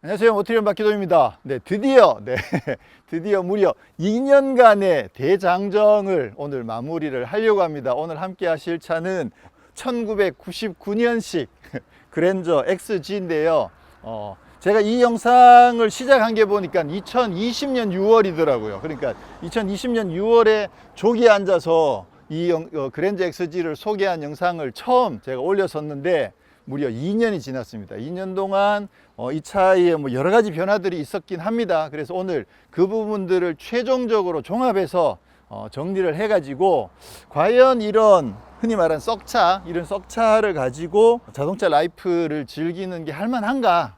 안녕하세요. 모티리언 박기동입니다. 네, 드디어 무려 2년간의 대장정을 오늘 마무리를 하려고 합니다. 오늘 함께 하실 차는 1999년식 그랜저 XG인데요. 제가 이 영상을 시작한 게 보니까 2020년 6월이더라고요. 그러니까 2020년 6월에 조기에 앉아서 이 그랜저 XG를 소개한 영상을 처음 제가 올렸었는데 무려 2년이 지났습니다. 2년 동안 이 차에 뭐 여러 가지 변화들이 있었긴 합니다. 그래서 오늘 그 부분들을 최종적으로 종합해서 정리를 해가지고 과연 이런 흔히 말하는 썩차, 이런 썩차를 가지고 자동차 라이프를 즐기는 게 할만한가?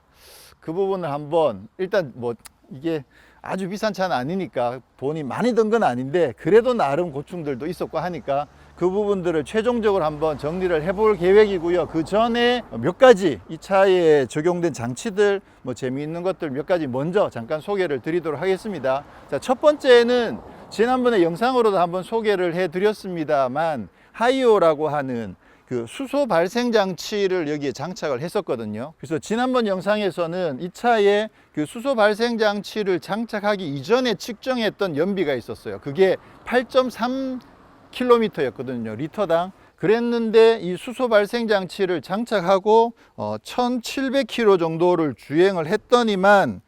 그 부분을 한번 일단 뭐 이게 아주 비싼 차는 아니니까 돈이 많이 든 건 아닌데 그래도 나름 고충들도 있었고 하니까 그 부분들을 최종적으로 한번 정리를 해볼 계획이고요. 그 전에 몇 가지 이 차에 적용된 장치들 뭐 재미있는 것들 몇 가지 먼저 잠깐 소개를 드리도록 하겠습니다. 자, 첫 번째는 지난번에 영상으로도 한번 소개를 해 드렸습니다만 하이오라고 하는 그 수소 발생 장치를 여기에 장착을 했었거든요. 그래서 지난번 영상에서는 이 차에 그 수소 발생 장치를 장착하기 이전에 측정했던 연비가 있었어요. 그게 8.3km였거든요. 리터당. 그랬는데 이 수소 발생 장치를 장착하고 1700km 정도를 주행을 했더니만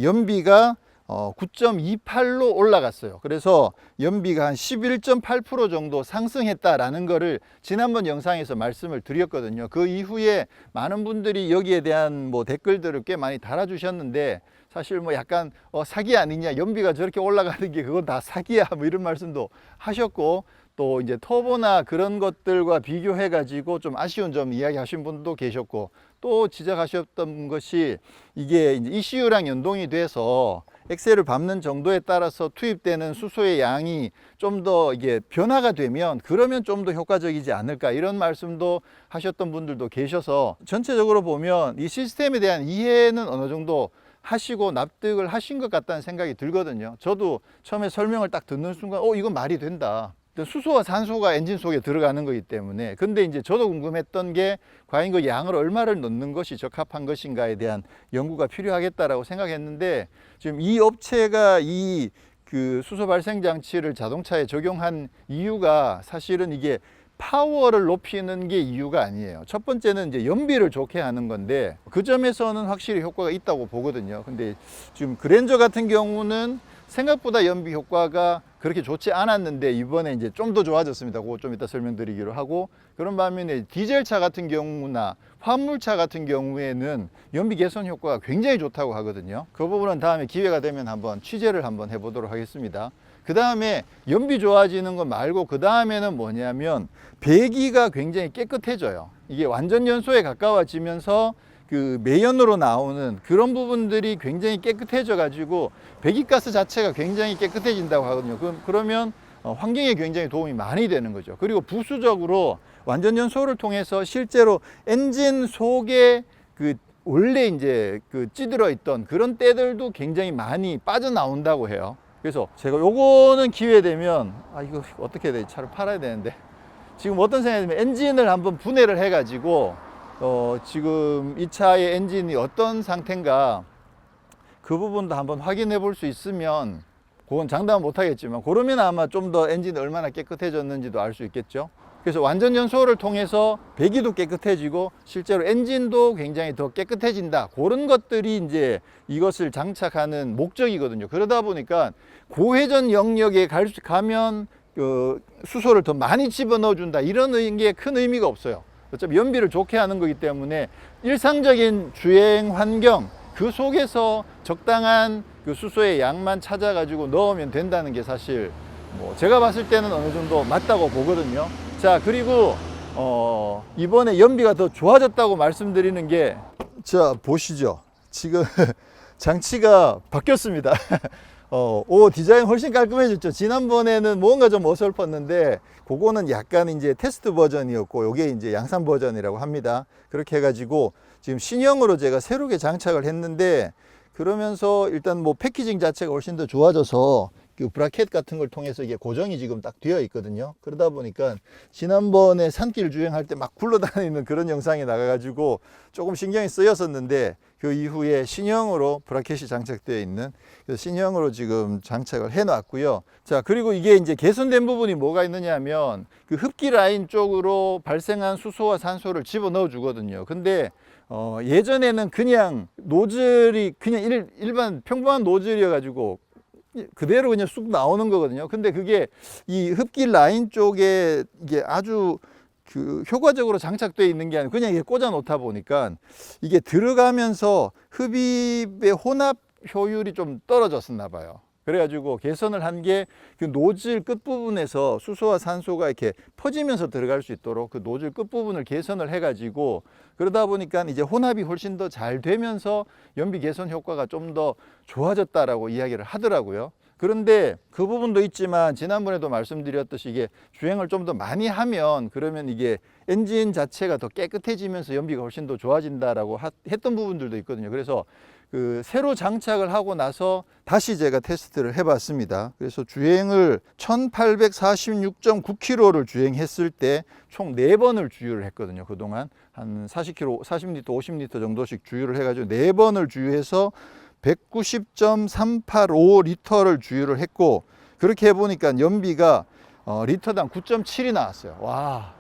연비가 9.28로 올라갔어요. 그래서 연비가 한 11.8% 정도 상승했다라는 거를 지난번 영상에서 말씀을 드렸거든요. 그 이후에 많은 분들이 여기에 대한 뭐 댓글들을 꽤 많이 달아주셨는데 사실 뭐 약간 사기 아니냐, 연비가 저렇게 올라가는 게 그건 다 사기야 뭐 이런 말씀도 하셨고, 또 이제 터보나 그런 것들과 비교해 가지고 좀 아쉬운 점 이야기하신 분도 계셨고, 또 지적하셨던 것이 이게 이제 ECU랑 연동이 돼서 엑셀을 밟는 정도에 따라서 투입되는 수소의 양이 좀 더 이게 변화가 되면 그러면 좀 더 효과적이지 않을까, 이런 말씀도 하셨던 분들도 계셔서 전체적으로 보면 이 시스템에 대한 이해는 어느 정도 하시고 납득을 하신 것 같다는 생각이 들거든요. 저도 처음에 설명을 딱 듣는 순간 이건 말이 된다. 수소와 산소가 엔진 속에 들어가는 거기 때문에. 근데 이제 저도 궁금했던 게 과연 그 양을 얼마를 넣는 것이 적합한 것인가에 대한 연구가 필요하겠다라고 생각했는데, 지금 이 업체가 이 그 수소 발생 장치를 자동차에 적용한 이유가 사실은 이게 파워를 높이는 게 이유가 아니에요. 첫 번째는 이제 연비를 좋게 하는 건데 그 점에서는 확실히 효과가 있다고 보거든요. 근데 지금 그랜저 같은 경우는 생각보다 연비 효과가 그렇게 좋지 않았는데 이번에 이제 좀 더 좋아졌습니다. 그거 좀 이따 설명드리기로 하고, 그런 반면에 디젤차 같은 경우나 화물차 같은 경우에는 연비 개선 효과가 굉장히 좋다고 하거든요. 그 부분은 다음에 기회가 되면 한번 취재를 한번 해보도록 하겠습니다. 그 다음에 연비 좋아지는 거 말고 그 다음에는 뭐냐면 배기가 굉장히 깨끗해져요. 이게 완전 연소에 가까워지면서 그 매연으로 나오는 그런 부분들이 굉장히 깨끗해져 가지고 배기가스 자체가 굉장히 깨끗해진다고 하거든요. 그러면 환경에 굉장히 도움이 많이 되는 거죠. 그리고 부수적으로 완전 연소를 통해서 실제로 엔진 속에 그 원래 이제 그 찌들어 있던 그런 때들도 굉장히 많이 빠져나온다고 해요. 그래서 제가 요거는 기회 되면 이거 어떻게 해야 되지? 차를 팔아야 되는데 지금 어떤 생각이 들면 엔진을 한번 분해를 해 가지고 지금 이 차의 엔진이 어떤 상태인가 그 부분도 한번 확인해 볼 수 있으면, 그건 장담은 못 하겠지만 그러면 아마 좀 더 엔진이 얼마나 깨끗해졌는지도 알 수 있겠죠. 그래서 완전 연소를 통해서 배기도 깨끗해지고 실제로 엔진도 굉장히 더 깨끗해진다, 그런 것들이 이제 이것을 장착하는 목적이거든요. 그러다 보니까 고회전 영역에 가면 수소를 더 많이 집어넣어 준다, 이런 게 큰 의미가 없어요. 어차피 연비를 좋게 하는 거기 때문에 일상적인 주행 환경 그 속에서 적당한 그 수소의 양만 찾아 가지고 넣으면 된다는 게 사실 뭐 제가 봤을 때는 어느 정도 맞다고 보거든요. 자, 그리고 이번에 연비가 더 좋아졌다고 말씀드리는 게, 자 보시죠. 지금 장치가 바뀌었습니다. 디자인 훨씬 깔끔해졌죠. 지난번에는 뭔가 좀 어설펐는데 그거는 약간 이제 테스트 버전이었고 요게 이제 양산 버전이라고 합니다. 그렇게 해가지고 지금 신형으로 제가 새롭게 장착을 했는데, 그러면서 일단 뭐 패키징 자체가 훨씬 더 좋아져서 그 브라켓 같은 걸 통해서 이게 고정이 지금 딱 되어 있거든요. 그러다 보니까 지난번에 산길 주행할 때 막 굴러다니는 그런 영상이 나가가지고 조금 신경이 쓰였었는데, 그 이후에 신형으로 브라켓이 장착되어 있는, 그래서 신형으로 지금 장착을 해 놨고요. 자, 그리고 이게 이제 개선된 부분이 뭐가 있느냐 하면, 그 흡기 라인 쪽으로 발생한 수소와 산소를 집어넣어 주거든요. 근데 예전에는 그냥 노즐이 그냥 일반 평범한 노즐이어 가지고 그대로 그냥 쑥 나오는 거거든요. 근데 그게 이 흡기 라인 쪽에 이게 아주 그 효과적으로 장착되어 있는 게 아니고 그냥 이게 꽂아 놓다 보니까 이게 들어가면서 흡입의 혼합 효율이 좀 떨어졌었나 봐요. 그래가지고 개선을 한 게 그 노즐 끝부분에서 수소와 산소가 이렇게 퍼지면서 들어갈 수 있도록 그 노즐 끝부분을 개선을 해가지고, 그러다 보니까 이제 혼합이 훨씬 더 잘 되면서 연비 개선 효과가 좀 더 좋아졌다라고 이야기를 하더라고요. 그런데 그 부분도 있지만 지난번에도 말씀드렸듯이 이게 주행을 좀 더 많이 하면 그러면 이게 엔진 자체가 더 깨끗해지면서 연비가 훨씬 더 좋아진다라고 했던 부분들도 있거든요. 그래서 그 새로 장착을 하고 나서 다시 제가 테스트를 해봤습니다. 그래서 주행을 1846.9km를 주행했을 때 총 4번을 주유를 했거든요. 그동안 한 40km, 40리터, 50리터 정도씩 주유를 해가지고 4번을 주유해서 190.385리터를 주유를 했고, 그렇게 해보니까 연비가 리터당 9.7이 나왔어요. 와,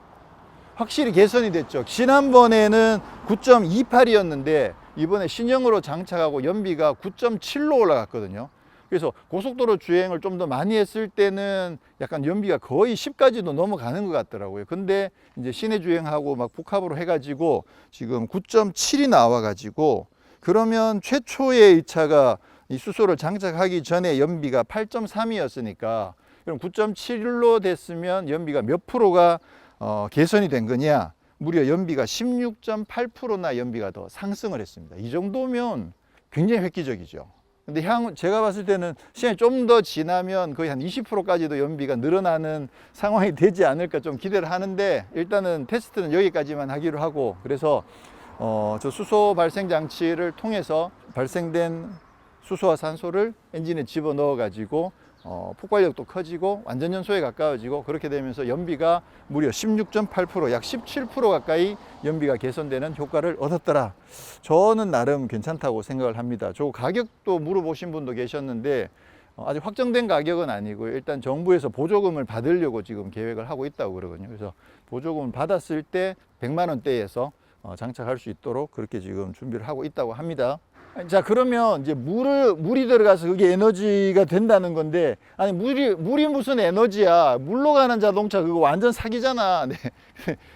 확실히 개선이 됐죠. 지난번에는 9.28이었는데 이번에 신형으로 장착하고 연비가 9.7로 올라갔거든요. 그래서 고속도로 주행을 좀 더 많이 했을 때는 약간 연비가 거의 10까지도 넘어가는 것 같더라고요. 근데 이제 시내 주행하고 막 복합으로 해가지고 지금 9.7이 나와가지고, 그러면 최초의 이 차가 이 수소를 장착하기 전에 연비가 8.3이었으니까 그럼 9.7로 됐으면 연비가 몇 프로가 개선이 된 거냐? 무려 연비가 16.8%나 연비가 더 상승을 했습니다. 이 정도면 굉장히 획기적이죠. 근데 제가 봤을 때는 시간이 좀 더 지나면 거의 한 20%까지도 연비가 늘어나는 상황이 되지 않을까 좀 기대를 하는데, 일단은 테스트는 여기까지만 하기로 하고, 그래서 저 수소 발생 장치를 통해서 발생된 수소와 산소를 엔진에 집어 넣어 가지고 폭발력도 커지고 완전 연소에 가까워지고, 그렇게 되면서 연비가 무려 16.8%, 약 17% 가까이 연비가 개선되는 효과를 얻었더라. 저는 나름 괜찮다고 생각을 합니다. 저 가격도 물어보신 분도 계셨는데 아직 확정된 가격은 아니고 일단 정부에서 보조금을 받으려고 지금 계획을 하고 있다고 그러거든요. 그래서 보조금을 받았을 때 100만 원대에서 장착할 수 있도록 그렇게 지금 준비를 하고 있다고 합니다. 자, 그러면 이제 물이 들어가서 그게 에너지가 된다는 건데, 아니 물이 무슨 에너지야? 물로 가는 자동차 그거 완전 사기잖아. 네.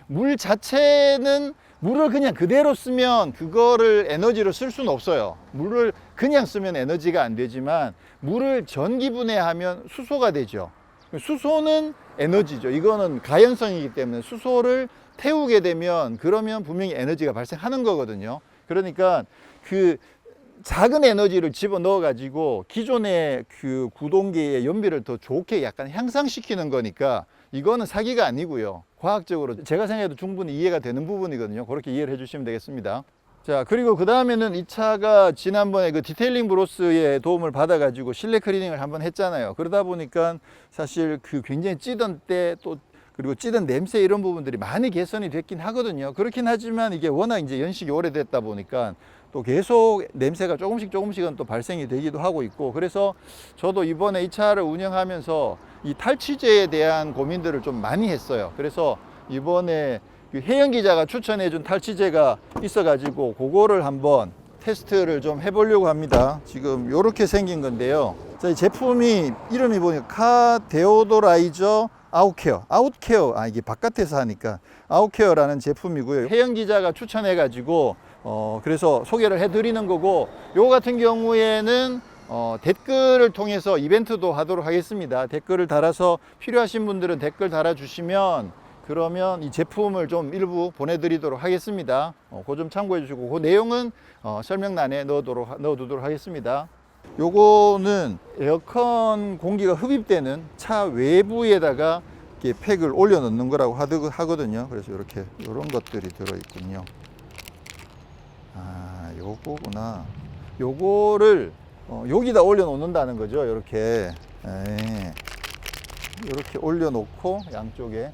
물 자체는 물을 그냥 그대로 쓰면 그거를 에너지로 쓸 수는 없어요. 물을 그냥 쓰면 에너지가 안 되지만 물을 전기 분해하면 수소가 되죠. 수소는 에너지죠. 이거는 가연성이기 때문에 수소를 태우게 되면 그러면 분명히 에너지가 발생하는 거거든요. 그러니까 그 작은 에너지를 집어넣어 가지고 기존의 그 구동계의 연비를 더 좋게 약간 향상시키는 거니까 이거는 사기가 아니고요. 과학적으로 제가 생각해도 충분히 이해가 되는 부분이거든요. 그렇게 이해를 해주시면 되겠습니다. 자, 그리고 그 다음에는 이 차가 지난번에 그 디테일링 브로스의 도움을 받아 가지고 실내 클리닝을 한번 했잖아요. 그러다 보니까 사실 그 굉장히 찌던 때 또 그리고 찌든 냄새 이런 부분들이 많이 개선이 됐긴 하거든요. 그렇긴 하지만 이게 워낙 이제 연식이 오래됐다 보니까 또 계속 냄새가 조금씩은 또 발생이 되기도 하고 있고, 그래서 저도 이번에 이 차를 운영하면서 이 탈취제에 대한 고민들을 좀 많이 했어요. 그래서 이번에 그 혜영 기자가 추천해 준 탈취제가 있어 가지고 그거를 한번 테스트를 좀 해보려고 합니다. 지금 이렇게 생긴 건데요. 자, 이 제품이 이름이 보니까 카 데오도라이저 아웃케어, 이게 바깥에서 하니까 아웃케어라는 제품이고요. 혜영 기자가 추천해 가지고 그래서 소개를 해 드리는 거고, 요거 같은 경우에는 댓글을 통해서 이벤트도 하도록 하겠습니다. 댓글을 달아서 필요하신 분들은 댓글 달아 주시면 그러면 이 제품을 좀 일부 보내드리도록 하겠습니다. 그거 좀 참고해 주시고, 그 내용은 설명란에 넣어두도록 하겠습니다. 요거는 에어컨 공기가 흡입되는 차 외부에다가 이렇게 팩을 올려 넣는 거라고 하거든요. 그래서 이렇게 이런 것들이 들어 있군요. 아, 요거구나. 요거를 여기다 올려 놓는다는 거죠. 이렇게 네. 이렇게 올려놓고 양쪽에,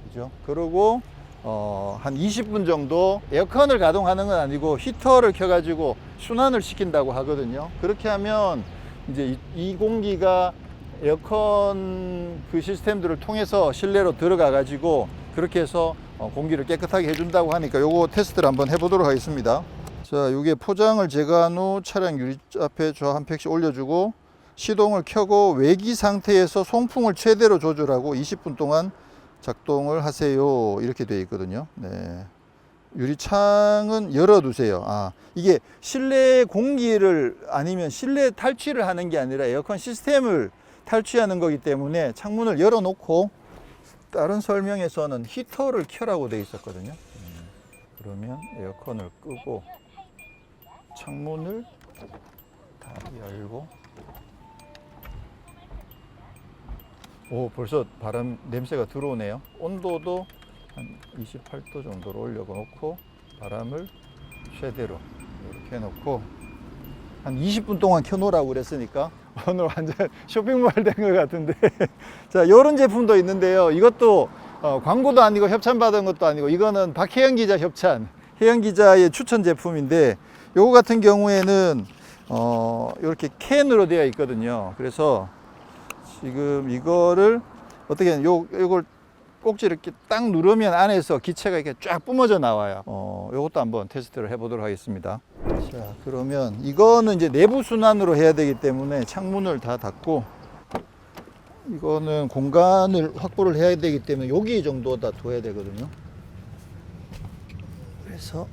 그죠? 그리고 한 20분 정도 에어컨을 가동하는 건 아니고 히터를 켜가지고 순환을 시킨다고 하거든요. 그렇게 하면 이제 이 공기가 에어컨 그 시스템들을 통해서 실내로 들어가 가지고 그렇게 해서 공기를 깨끗하게 해준다고 하니까 요거 테스트를 한번 해보도록 하겠습니다. 자, 이게 포장을 제거한 후 차량 유리 앞에 저 한 팩씩 올려주고 시동을 켜고 외기 상태에서 송풍을 최대로 조절하고 20분 동안 작동을 하세요. 이렇게 되어 있거든요. 네. 유리창은 열어두세요. 이게 실내 공기를 아니면 실내 탈취를 하는 게 아니라 에어컨 시스템을 탈취하는 거기 때문에 창문을 열어놓고 다른 설명에서는 히터를 켜라고 되어 있었거든요. 그러면 에어컨을 끄고 창문을 다 열고 벌써 바람 냄새가 들어오네요. 온도도 한 28도 정도로 올려놓고 바람을 최대로 이렇게 해놓고 한 20분 동안 켜놓으라고 그랬으니까 오늘 완전 쇼핑몰 된 것 같은데 자, 이런 제품도 있는데요. 이것도 광고도 아니고 협찬받은 것도 아니고 이거는 박혜영 기자 협찬, 혜영 기자의 추천 제품인데 요거 같은 경우에는 이렇게 캔으로 되어 있거든요. 그래서 지금 이거를 어떻게 요걸 꼭지를 이렇게 딱 누르면 안에서 기체가 이렇게 쫙 뿜어져 나와요. 요것도 한번 테스트를 해보도록 하겠습니다. 자, 그러면 이거는 이제 내부 순환으로 해야 되기 때문에 창문을 다 닫고 이거는 공간을 확보를 해야 되기 때문에 여기 정도다 둬야 되거든요. 그래서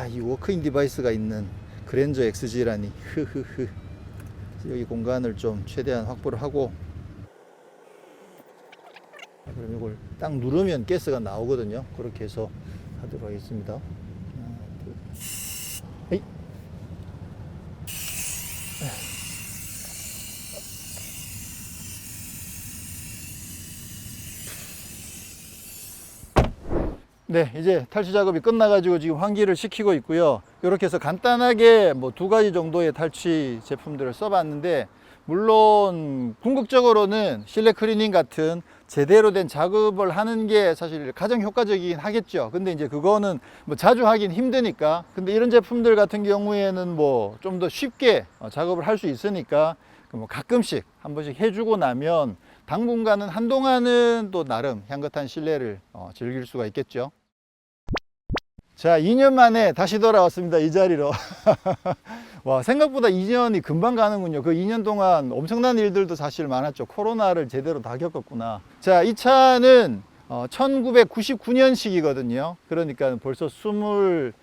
이 워크인 디바이스가 있는 그랜저 XG라니 여기 공간을 좀 최대한 확보를 하고 그럼 이걸 딱 누르면 가스가 나오거든요. 그렇게 해서 하도록 하겠습니다. 하나, 둘, 에이. 네, 이제 탈취 작업이 끝나가지고 지금 환기를 시키고 있고요. 이렇게 해서 간단하게 뭐 2가지 정도의 탈취 제품들을 써봤는데, 물론 궁극적으로는 실내 클리닝 같은 제대로 된 작업을 하는 게 사실 가장 효과적이긴 하겠죠. 근데 이제 그거는 뭐 자주 하긴 힘드니까. 근데 이런 제품들 같은 경우에는 뭐 좀 더 쉽게 작업을 할 수 있으니까 뭐 가끔씩 한 번씩 해주고 나면 당분간은 한동안은 또 나름 향긋한 실내를 즐길 수가 있겠죠. 자, 2년 만에 다시 돌아왔습니다. 이 자리로. 와, 생각보다 2년이 금방 가는군요. 그 2년 동안 엄청난 일들도 사실 많았죠. 코로나를 제대로 다 겪었구나. 자, 이 차는 1999년식이거든요. 그러니까 벌써 23살,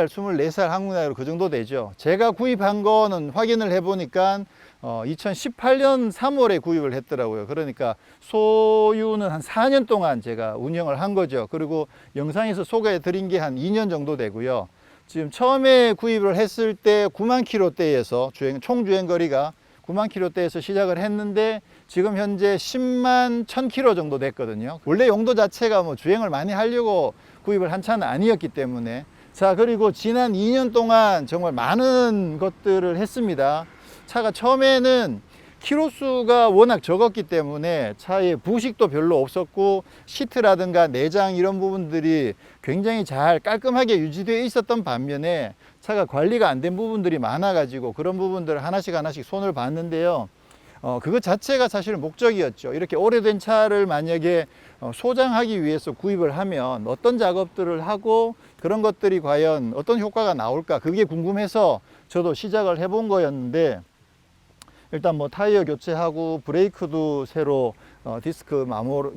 24살 한국 나이로 그 정도 되죠. 제가 구입한 거는 확인을 해보니까 2018년 3월에 구입을 했더라고요. 그러니까 소유는 한 4년 동안 제가 운영을 한 거죠. 그리고 영상에서 소개해 드린 게 한 2년 정도 되고요. 지금 처음에 구입을 했을 때 9만 킬로대에서 총 주행 거리가 9만 킬로대에서 시작을 했는데 지금 현재 10만 1000 킬로 정도 됐거든요. 원래 용도 자체가 뭐 주행을 많이 하려고 구입을 한 차는 아니었기 때문에. 자, 그리고 지난 2년 동안 정말 많은 것들을 했습니다. 차가 처음에는 키로수가 워낙 적었기 때문에 차에 부식도 별로 없었고 시트라든가 내장 이런 부분들이 굉장히 잘 깔끔하게 유지되어 있었던 반면에 차가 관리가 안 된 부분들이 많아 가지고 그런 부분들을 하나씩 손을 봤는데요. 그것 자체가 사실 목적이었죠. 이렇게 오래된 차를 만약에 소장하기 위해서 구입을 하면 어떤 작업들을 하고 그런 것들이 과연 어떤 효과가 나올까, 그게 궁금해서 저도 시작을 해본 거였는데, 일단 뭐 타이어 교체하고 브레이크도 새로 디스크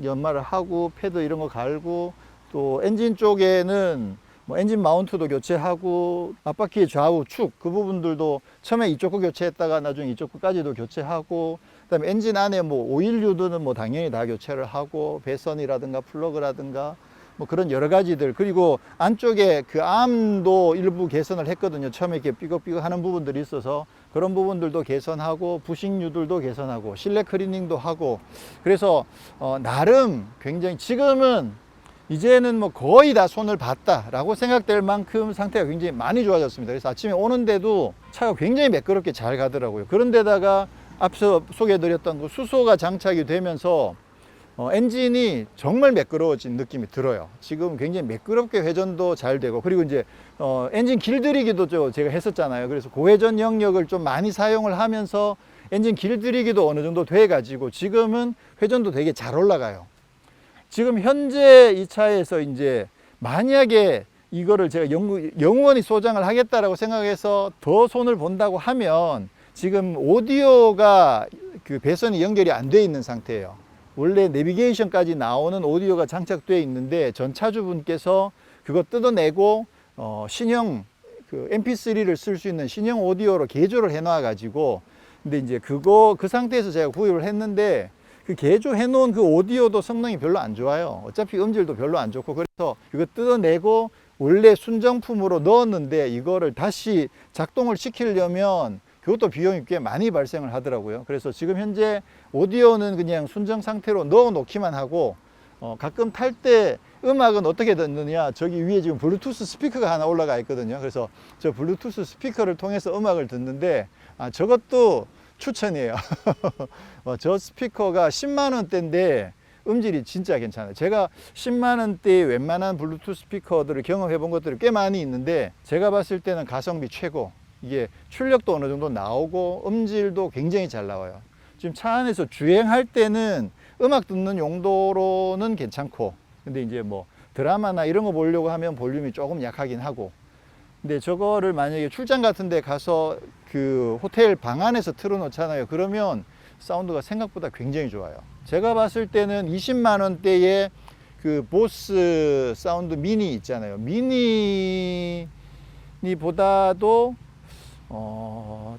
연마를 하고 패드 이런 거 갈고, 또 엔진 쪽에는 뭐 엔진 마운트도 교체하고 앞바퀴 좌우 축 그 부분들도 처음에 이쪽 거 교체했다가 나중에 이쪽 거까지도 교체하고, 그다음에 엔진 안에 뭐 오일류들은 뭐 당연히 다 교체를 하고 배선이라든가 플러그라든가 뭐 그런 여러 가지들, 그리고 안쪽에 그 암도 일부 개선을 했거든요. 처음에 이렇게 삐걱삐걱 하는 부분들이 있어서 그런 부분들도 개선하고 부식류들도 개선하고 실내 클리닝도 하고, 그래서 나름 굉장히 지금은 이제는 뭐 거의 다 손을 봤다라고 생각될 만큼 상태가 굉장히 많이 좋아졌습니다. 그래서 아침에 오는데도 차가 굉장히 매끄럽게 잘 가더라고요. 그런데다가 앞서 소개해드렸던 그 수소가 장착이 되면서 엔진이 정말 매끄러워진 느낌이 들어요. 지금 굉장히 매끄럽게 회전도 잘 되고, 그리고 이제 엔진 길들이기도 제가 했었잖아요. 그래서 고회전 영역을 좀 많이 사용을 하면서 엔진 길들이기도 어느 정도 돼 가지고 지금은 회전도 되게 잘 올라가요. 지금 현재 이 차에서 이제 만약에 이거를 제가 영원히 소장을 하겠다라고 생각해서 더 손을 본다고 하면 지금 오디오가 그 배선이 연결이 안 돼 있는 상태예요. 원래 내비게이션까지 나오는 오디오가 장착되어 있는데 전 차주분께서 그거 뜯어내고 신형 그 MP3를 쓸 수 있는 신형 오디오로 개조를 해 놔 가지고, 근데 이제 그 상태에서 제가 구입을 했는데 그 개조해 놓은 그 오디오도 성능이 별로 안 좋아요. 어차피 음질도 별로 안 좋고, 그래서 그거 뜯어내고 원래 순정품으로 넣었는데 이거를 다시 작동을 시키려면 그것도 비용이 꽤 많이 발생을 하더라고요. 그래서 지금 현재 오디오는 그냥 순정 상태로 넣어 놓기만 하고, 가끔 탈 때 음악은 어떻게 듣느냐, 저기 위에 지금 블루투스 스피커가 하나 올라가 있거든요. 그래서 저 블루투스 스피커를 통해서 음악을 듣는데 저것도 추천이에요. 저 스피커가 10만 원대인데 음질이 진짜 괜찮아요. 제가 10만 원대의 웬만한 블루투스 스피커들을 경험해 본 것들이 꽤 많이 있는데 제가 봤을 때는 가성비 최고, 이게 출력도 어느 정도 나오고 음질도 굉장히 잘 나와요. 지금 차 안에서 주행할 때는 음악 듣는 용도로는 괜찮고, 근데 이제 뭐 드라마나 이런 거 보려고 하면 볼륨이 조금 약하긴 하고, 근데 저거를 만약에 출장 같은 데 가서 그 호텔 방 안에서 틀어 놓잖아요. 그러면 사운드가 생각보다 굉장히 좋아요. 제가 봤을 때는 20만 원대의 그 보스 사운드 미니 있잖아요. 미니보다도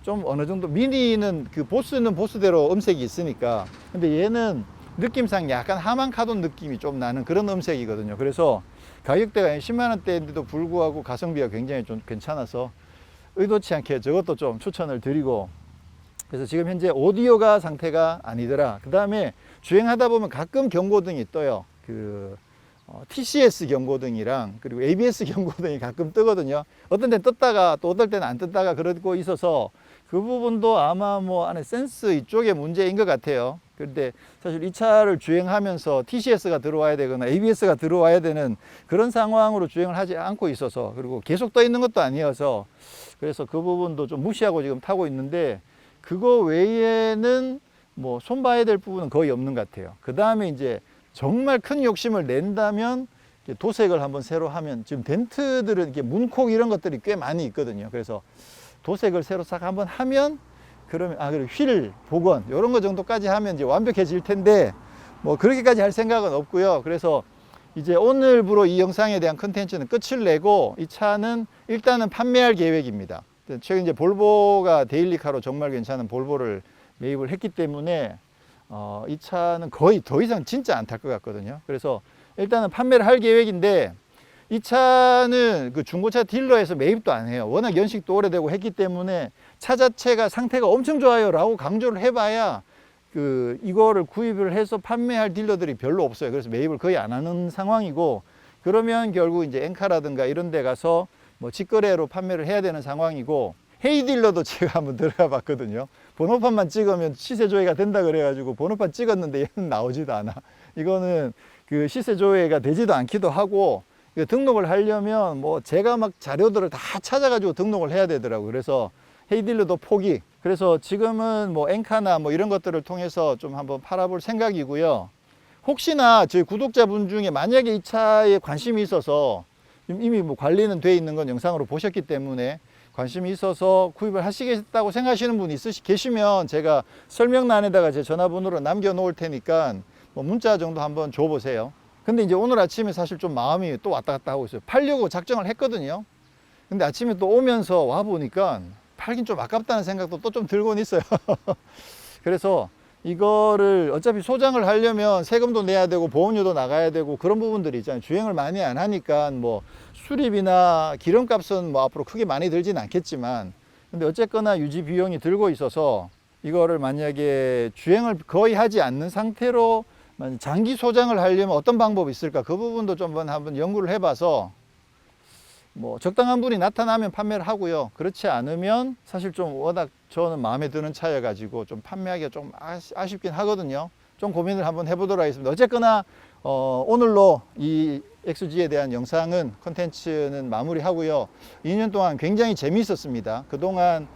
좀 어느 정도, 미니는 그 보스는 보스대로 음색이 있으니까, 근데 얘는 느낌상 약간 하만 카돈 느낌이 좀 나는 그런 음색이거든요. 그래서 가격대가 10만 원대인데도 불구하고 가성비가 굉장히 좀 괜찮아서 의도치 않게 저것도 좀 추천을 드리고, 그래서 지금 현재 오디오가 상태가 아니더라. 그 다음에 주행하다 보면 가끔 경고등이 떠요. 그 TCS 경고등이랑 그리고 ABS 경고등이 가끔 뜨거든요. 어떤 때는 떴다가 또 어떨 때는 안 떴다가 그러고 있어서 그 부분도 아마 뭐 안에 센스 이쪽에 문제인 것 같아요. 그런데 사실 이 차를 주행하면서 TCS가 들어와야 되거나 ABS가 들어와야 되는 그런 상황으로 주행을 하지 않고 있어서, 그리고 계속 떠 있는 것도 아니어서, 그래서 그 부분도 좀 무시하고 지금 타고 있는데, 그거 외에는 뭐 손봐야 될 부분은 거의 없는 것 같아요. 그 다음에 이제 정말 큰 욕심을 낸다면 도색을 한번 새로 하면, 지금 덴트들은 이렇게 문콕 이런 것들이 꽤 많이 있거든요. 그래서 도색을 새로 싹 한번 하면, 그러면 그리고 휠 복원 이런 거 정도까지 하면 이제 완벽해질 텐데 뭐 그렇게까지 할 생각은 없고요. 그래서 이제 오늘부로 이 영상에 대한 컨텐츠는 끝을 내고, 이 차는 일단은 판매할 계획입니다. 최근 이제 볼보가 데일리카로 정말 괜찮은 볼보를 매입을 했기 때문에 이 차는 거의 더 이상 진짜 안 탈 것 같거든요. 그래서 일단은 판매를 할 계획인데, 이 차는 그 중고차 딜러에서 매입도 안 해요. 워낙 연식도 오래되고 했기 때문에 차 자체가 상태가 엄청 좋아요 라고 강조를 해봐야 이거를 구입을 해서 판매할 딜러들이 별로 없어요. 그래서 매입을 거의 안 하는 상황이고, 그러면 결국 이제 엔카라든가 이런 데 가서 뭐 직거래로 판매를 해야 되는 상황이고, 헤이 딜러도 제가 한번 들어가 봤거든요. 번호판만 찍으면 시세 조회가 된다 그래가지고 번호판 찍었는데 얘는 나오지도 않아. 이거는 그 시세 조회가 되지도 않기도 하고, 등록을 하려면 뭐 제가 막 자료들을 다 찾아가지고 등록을 해야 되더라고요. 그래서 헤이딜러도 포기. 그래서 지금은 뭐 엔카나 뭐 이런 것들을 통해서 좀 한번 팔아볼 생각이고요. 혹시나 저희 구독자분 중에 만약에 이 차에 관심이 있어서, 이미 뭐 관리는 돼 있는 건 영상으로 보셨기 때문에 관심이 있어서 구입을 하시겠다고 생각하시는 분이 계시면 제가 설명란에다가 제 전화번호로 남겨 놓을 테니까 뭐 문자 정도 한번 줘 보세요. 근데 이제 오늘 아침에 사실 좀 마음이 또 왔다 갔다 하고 있어요. 팔려고 작정을 했거든요. 근데 아침에 또 오면서 와 보니까 팔긴 좀 아깝다는 생각도 또 좀 들곤 있어요. 그래서 이거를 어차피 소장을 하려면 세금도 내야 되고 보험료도 나가야 되고 그런 부분들이 있잖아요. 주행을 많이 안 하니까 뭐 수리비나 기름값은 뭐 앞으로 크게 많이 들진 않겠지만, 근데 어쨌거나 유지 비용이 들고 있어서 이거를 만약에 주행을 거의 하지 않는 상태로 장기 소장을 하려면 어떤 방법이 있을까? 그 부분도 좀 한번 연구를 해봐서 뭐 적당한 분이 나타나면 판매를 하고요. 그렇지 않으면 사실 좀 워낙 저는 마음에 드는 차여 가지고 좀 판매하기가 좀 아쉽긴 하거든요. 좀 고민을 한번 해보도록 하겠습니다. 어쨌거나 오늘로 이 XG에 대한 영상은 컨텐츠는 마무리하고요. 2년 동안 굉장히 재미있었습니다. 그동안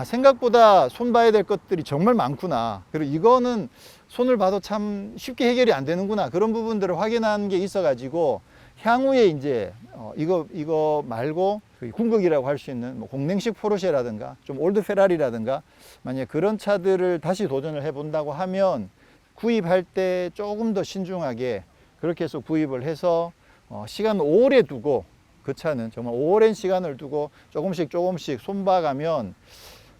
생각보다 손 봐야 될 것들이 정말 많구나. 그리고 이거는 손을 봐도 참 쉽게 해결이 안 되는구나. 그런 부분들을 확인한 게 있어 가지고 향후에 이제 이거 말고 궁극이라고 할 수 있는 뭐 공랭식 포르쉐라든가 좀 올드 페라리라든가 만약 그런 차들을 다시 도전을 해 본다고 하면 구입할 때 조금 더 신중하게 그렇게 해서 구입을 해서 시간을 오래 두고 그 차는 정말 오랜 시간을 두고 조금씩 손봐가면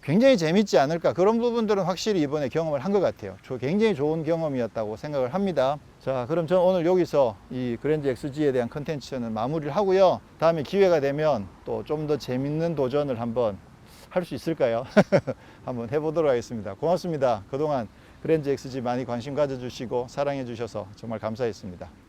굉장히 재밌지 않을까. 그런 부분들은 확실히 이번에 경험을 한 것 같아요. 굉장히 좋은 경험이었다고 생각을 합니다. 자, 그럼 저는 오늘 여기서 이 그랜저 XG에 대한 컨텐츠는 마무리를 하고요. 다음에 기회가 되면 또 좀 더 재밌는 도전을 한번 할 수 있을까요? 한번 해보도록 하겠습니다. 고맙습니다. 그동안 그랜저 XG 많이 관심 가져주시고 사랑해 주셔서 정말 감사했습니다.